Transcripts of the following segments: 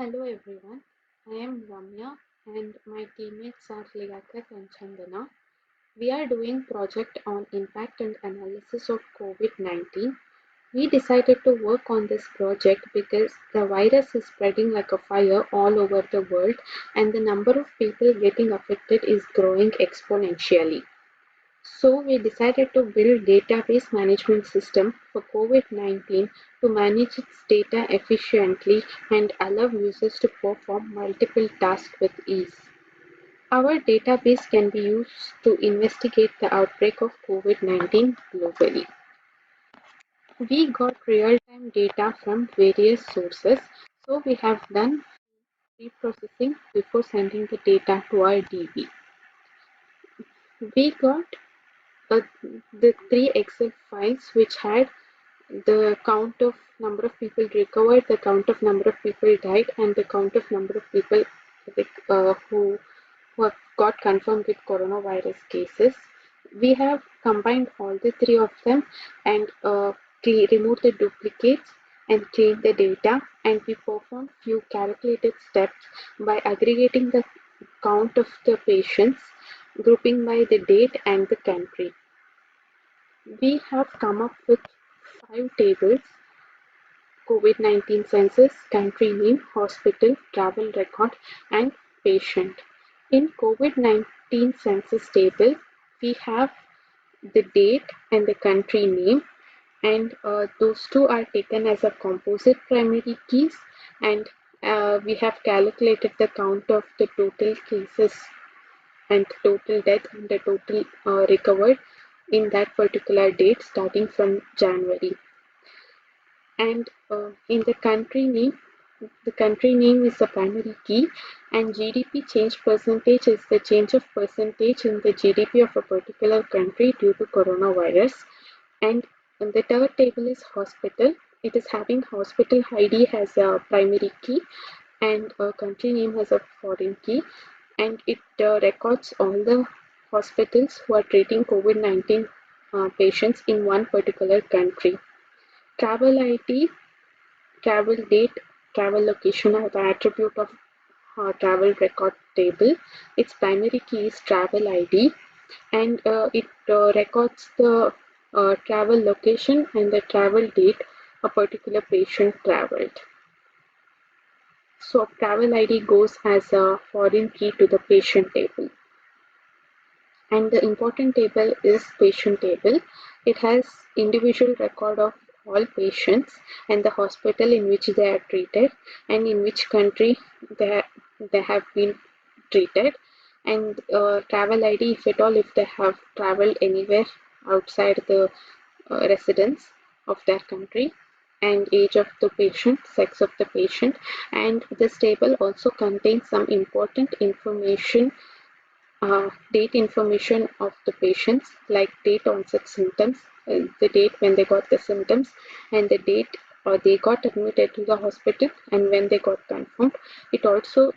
Hello everyone, I am Ramya and my teammates are Liaquat and Chandana. We are doing project on impact and analysis of COVID-19. We decided to work on this project because the virus is spreading like a fire all over the world and the number of people getting affected is growing exponentially. So we decided to build database management system for COVID-19 to manage its data efficiently and allow users to perform multiple tasks with ease. Our database can be used to investigate the outbreak of COVID-19 globally. We got real-time data from various sources, so we have done pre-processing before sending the data to our DB. We got uh, the three Excel files which had the count of number of people recovered, the count of number of people died, and the count of number of people who have got confirmed with coronavirus cases. We have combined all the three of them and removed the duplicates and cleaned the data, and we performed few calculated steps by aggregating the count of the patients, grouping by the date and the country. We have come up with five tables: COVID-19 census, country name, hospital, travel record, and patient. In COVID-19 census table, we have the date and the country name, and those two are taken as a composite primary keys, and we have calculated the count of the total cases and total death and the total recovered in that particular date starting from January. And in the country name is the primary key, and GDP change percentage is the change of percentage in the GDP of a particular country due to coronavirus. And the third table is hospital. It is having hospital ID as a primary key and a country name as a foreign key, and it records all the hospitals who are treating COVID-19 patients in one particular country. Travel ID, travel date, travel location are the attribute of travel record table. Its primary key is travel ID, and it records the travel location and the travel date a particular patient traveled. So travel ID goes as a foreign key to the patient table. And the important table is patient table. It has individual record of all patients and the hospital in which they are treated and in which country they, they have been treated, and travel ID if at all if they have traveled anywhere outside the residence of their country, and age of the patient, sex of the patient. And this table also contains some important information, date information of the patients like date onset symptoms, the date when they got the symptoms, and the date they got admitted to the hospital and when they got confirmed. It also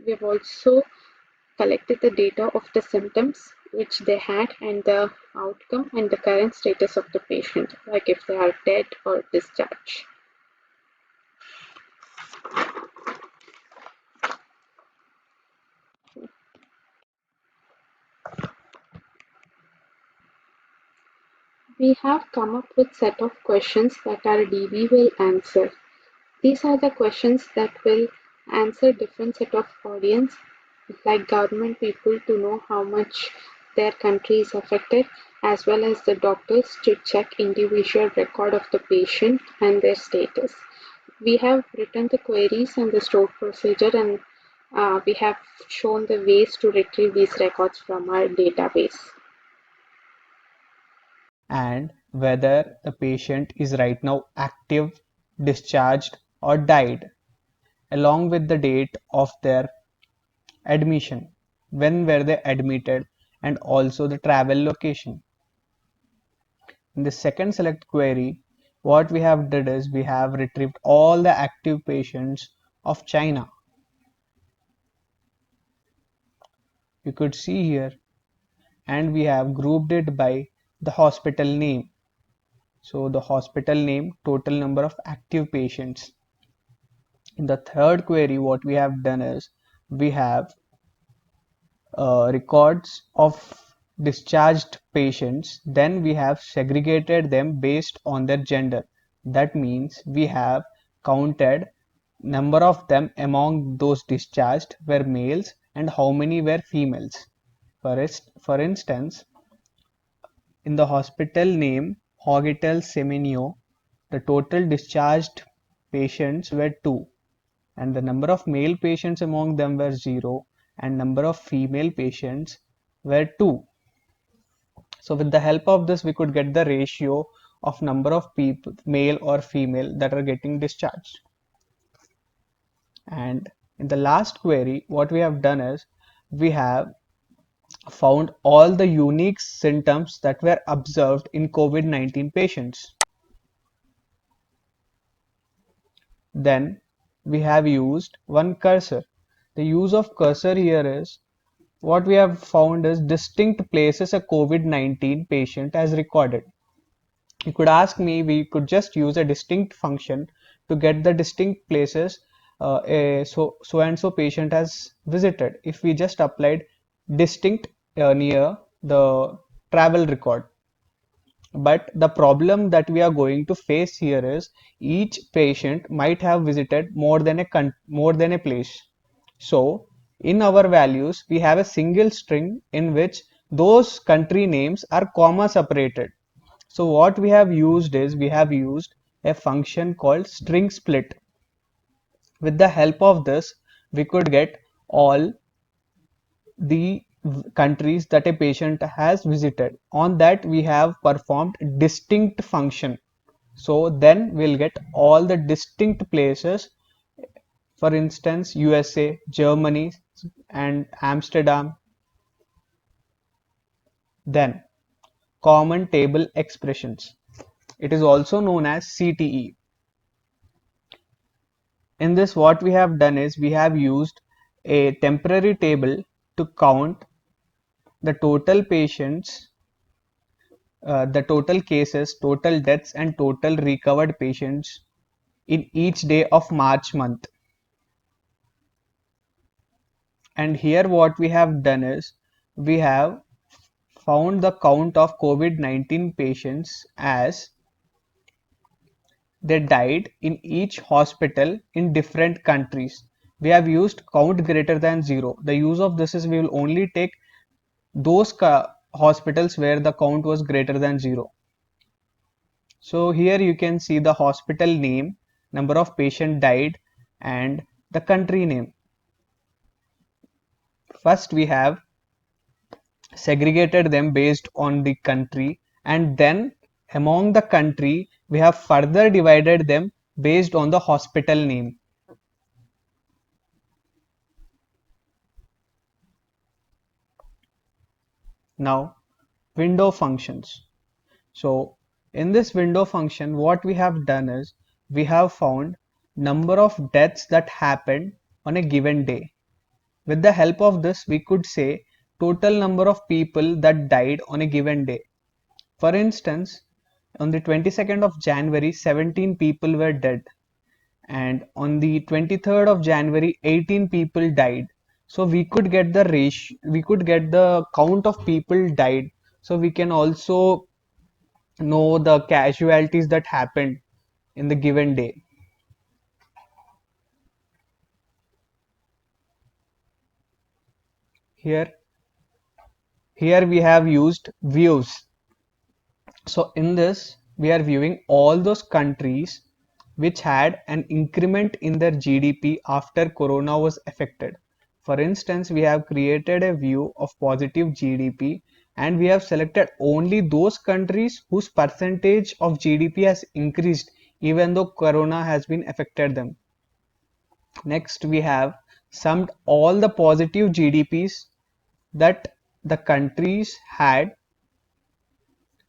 we've also collected the data of the symptoms which they had and the outcome and the current status of the patient, like if they are dead or discharged. We have come up with set of questions that our DB will answer. These are the questions that will answer different set of audience, like government people to know how much their country is affected, as well as the doctors to check individual record of the patient and their status. We have written the queries and the stored procedure, and we have shown the ways to retrieve these records from our database. And whether the patient is right now active, discharged, or died, along with the date of their admission, when were they admitted, and also the travel location. In the second select query, what we have did is we have retrieved all the active patients of China. You could see here, and we have grouped it by the hospital name. So the hospital name, total number of active patients. In the third query, what we have done is we have records of discharged patients, then we have segregated them based on their gender. That means we have counted number of them among those discharged were males and how many were females. For instance, in the hospital name Hospital Semenyo, the total discharged patients were 2, and the number of male patients among them were 0, and number of female patients were 2. So with the help of this, we could get the ratio of number of people, male or female, that are getting discharged. And in the last query, what we have done is we have found all the unique symptoms that were observed in COVID-19 patients. Then we have used one cursor. The use of cursor here is, what we have found is distinct places a COVID-19 patient has recorded. You could ask me, we could just use a distinct function to get the distinct places so and so patient has visited if we just applied distinct near the travel record. But the problem that we are going to face here is each patient might have visited more than a place. So in our values, we have a single string in which those country names are comma separated. So what we have used is we have used a function called string split. With the help of this, we could get all the countries that a patient has visited. On that, we have performed distinct function. So then we'll get all the distinct places, for instance, USA, Germany, and Amsterdam. Then common table expressions. It is also known as CTE. In this, what we have done is we have used a temporary table to count the total patients, the total cases, total deaths, and total recovered patients in each day of March month. And here, what we have done is we have found the count of COVID-19 patients as they died in each hospital in different countries. We have used count greater than 0. The use of this is we will only take those hospitals where the count was greater than 0. So here you can see the hospital name, number of patient died, and the country name. First we have segregated them based on the country, and then among the country we have further divided them based on the hospital name. Now window functions. So in this window function, what we have done is we have found number of deaths that happened on a given day. With the help of this, we could say total number of people that died on a given day. For instance, on the 22nd of January, 17 people were dead, and on the 23rd of January, 18 people died. So we could get the ratio, we could get the count of people died. So we can also know the casualties that happened in the given day. Here, here we have used views. So in this, we are viewing all those countries which had an increment in their GDP after Corona was affected. For instance, we have created a view of positive GDP, and we have selected only those countries whose percentage of GDP has increased even though Corona has been affected them. Next, we have summed all the positive GDPs that the countries had.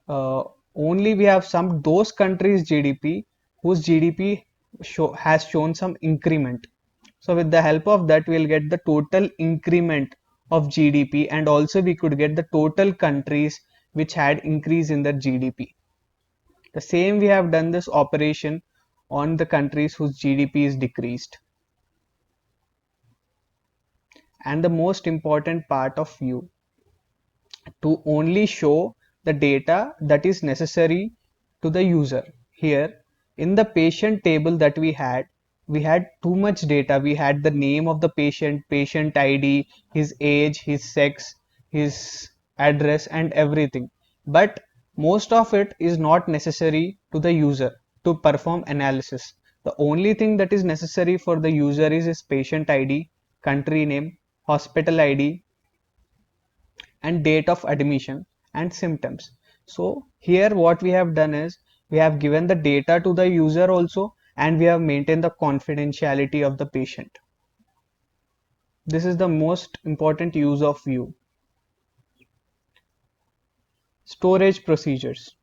Only we have summed those countries' GDP whose GDP has shown some increment. So with the help of that, we'll get the total increment of GDP, and also we could get the total countries which had increase in their GDP. The same we have done this operation on the countries whose GDP is decreased. and the most important part of view, to only show the data that is necessary to the user. Here, in the patient table that we had too much data. We had the name of the patient, patient ID, his age, his sex, his address, and everything. But most of it is not necessary to the user to perform analysis. The only thing that is necessary for the user is his patient ID, country name, hospital ID, and date of admission and symptoms. So here what we have done is we have given the data to the user also, and we have maintained the confidentiality of the patient. This is the most important use of view. Storage procedures.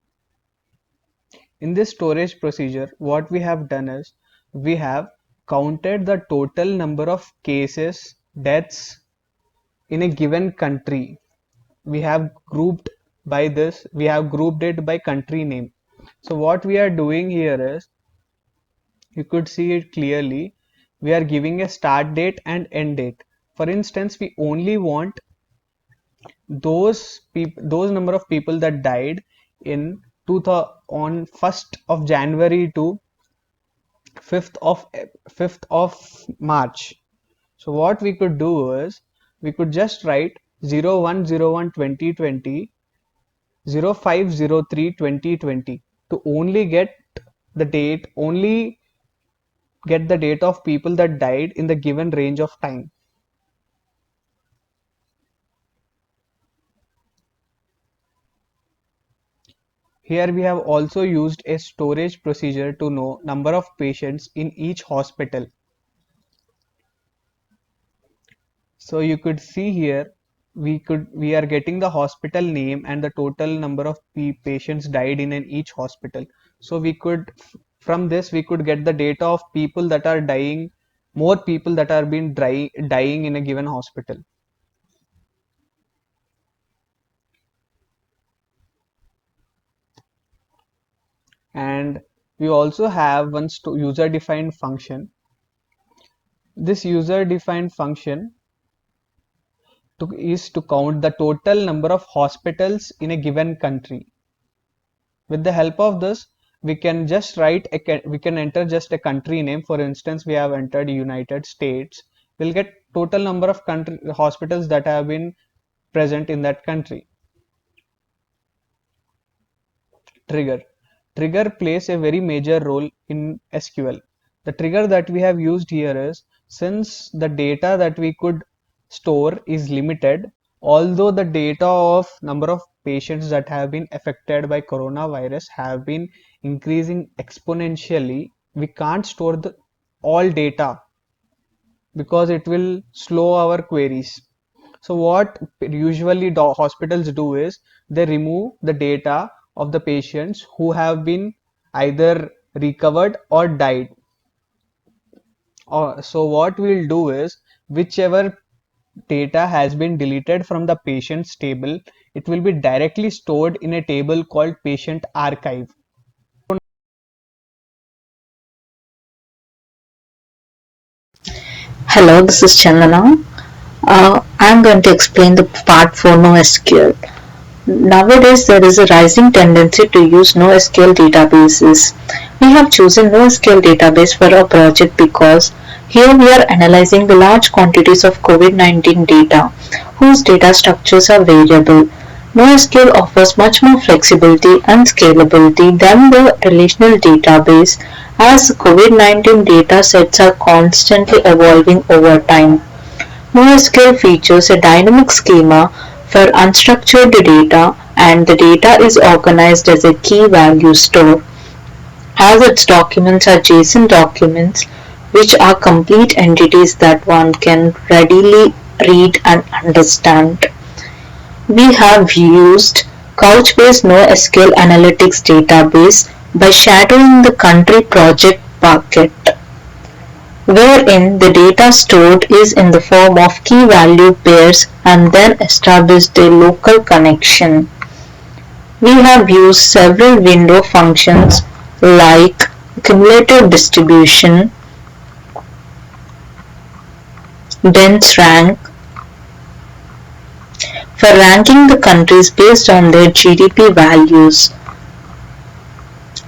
In this storage procedure, what we have done is we have counted the total number of cases, deaths in a given country. We have grouped by this, we have grouped it by country name. So what we are doing here is, you could see it clearly, we are giving a start date and end date. For instance, we only want those number of people that died in 2000 on 1st of January to 5th of March. So what we could do is we could just write 01/01/2020, 05/03/2020 to only get the date of people that died in the given range of time. Here we have also used a storage procedure to know number of patients in each hospital. So you could see here we are getting the hospital name and the total number of patients died in each hospital. So we could, from this we could get the data of people that are dying, more people that are been dying in a given hospital. And we also have one user defined function. This user defined function is to count the total number of hospitals in a given country. With the help of this, we can just we can enter just a country name. For instance, we have entered United States. We'll get total number of hospitals that have been present in that country. Trigger. Trigger plays a very major role in SQL. The trigger that we have used here is, since the data that we could store is limited, although the data of number of patients that have been affected by coronavirus have been increasing exponentially, we can't store all data because it will slow our queries. So what usually hospitals do is they remove the data of the patients who have been either recovered or died. So what we'll do is, whichever data has been deleted from the patient's table, it will be directly stored in a table called patient archive. Hello, this is Chandana. I'm going to explain the part for NoSQL. Nowadays, there is a rising tendency to use NoSQL databases. We have chosen NoSQL database for our project because here we are analyzing the large quantities of COVID-19 data whose data structures are variable. NoSQL offers much more flexibility and scalability than the relational database as COVID-19 data sets are constantly evolving over time. NoSQL features a dynamic schema for unstructured data, and the data is organized as a key value store, as its documents are JSON documents, which are complete entities that one can readily read and understand. We have used Couchbase NoSQL Analytics database by shadowing the country project bucket, wherein the data stored is in the form of key value pairs and then established a local connection. We have used several window functions like cumulative distribution, dense rank, for ranking the countries based on their GDP values.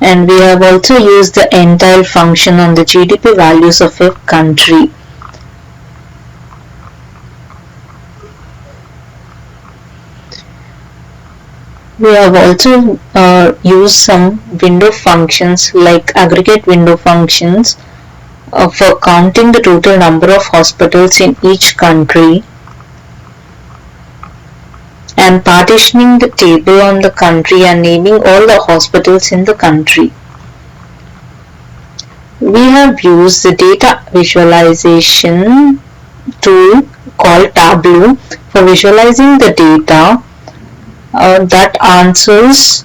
And we have also used the entile function on the GDP values of a country. We have also used some window functions like aggregate window functions for counting the total number of hospitals in each country and partitioning the table on the country and naming all the hospitals in the country. We have used the data visualization tool called Tableau for visualizing the data that answers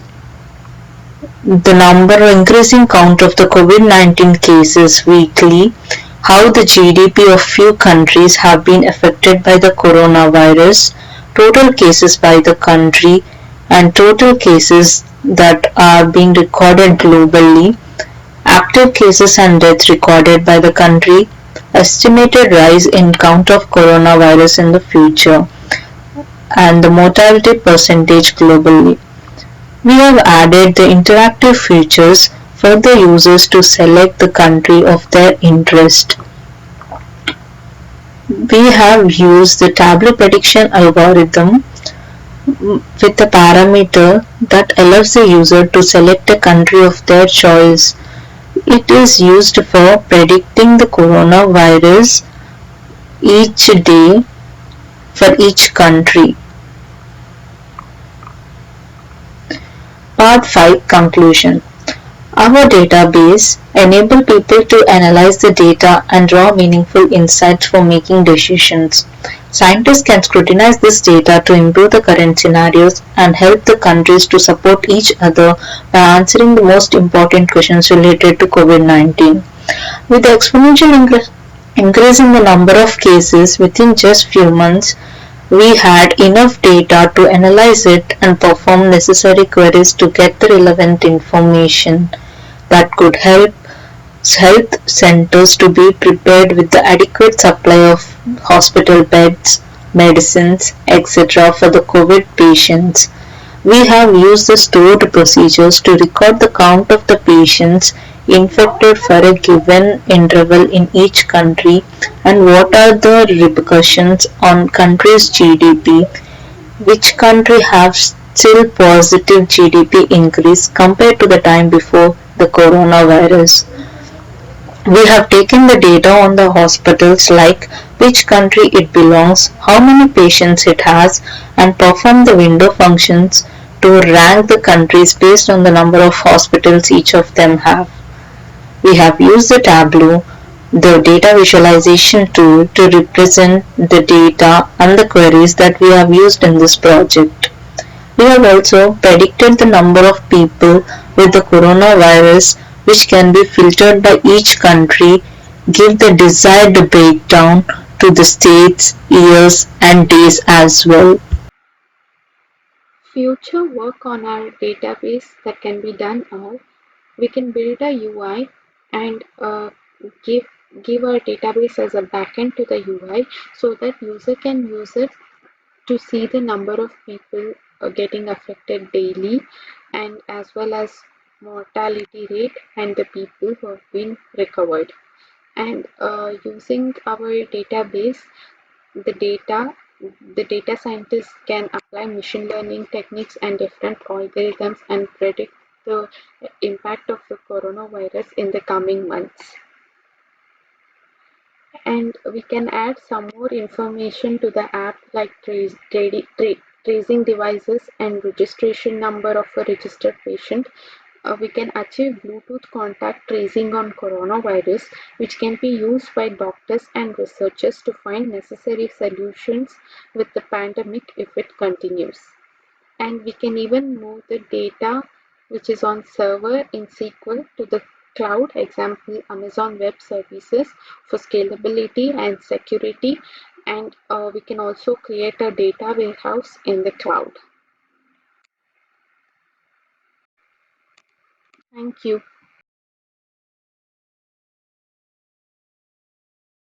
the number increasing count of the COVID-19 cases weekly, how the GDP of few countries have been affected by the coronavirus, total cases by the country, and total cases that are being recorded globally, active cases and deaths recorded by the country, estimated rise in count of coronavirus in the future, and the mortality percentage globally. We have added the interactive features for the users to select the country of their interest. We have used the Tableau prediction algorithm with a parameter that allows the user to select a country of their choice. It is used for predicting the coronavirus each day for each country. Part 5 Conclusion. Our database enable people to analyze the data and draw meaningful insights for making decisions. Scientists can scrutinize this data to improve the current scenarios and help the countries to support each other by answering the most important questions related to COVID-19. With the exponential increase in the number of cases within just few months, we had enough data to analyze it and perform necessary queries to get the relevant information that could help health centers to be prepared with the adequate supply of hospital beds, medicines, etc. for the COVID patients. We have used the stored procedures to record the count of the patients infected for a given interval in each country and what are the repercussions on country's GDP, which country have still positive GDP increase compared to the time before the coronavirus. We have taken the data on the hospitals like which country it belongs, how many patients it has, and performed the window functions to rank the countries based on the number of hospitals each of them have. We have used the Tableau, the data visualization tool, to represent the data and the queries that we have used in this project. We have also predicted the number of people with the coronavirus which can be filtered by each country, give the desired breakdown to the states, years and days as well. Future work on our database that can be done are we can build a UI and give give our database as a backend to the UI so that user can use it to see the number of people getting affected daily and as well as mortality rate and the people who have been recovered. And using our database, the data, the data scientists can apply machine learning techniques and different algorithms and predict the impact of the coronavirus in the coming months. And we can add some more information to the app like tracing devices and registration number of a registered patient. We can achieve Bluetooth contact tracing on coronavirus, which can be used by doctors and researchers to find necessary solutions with the pandemic if it continues. And we can even move the data which is on server in SQL to the cloud, example Amazon Web Services for scalability and security, and we can also create a data warehouse in the cloud. Thank you.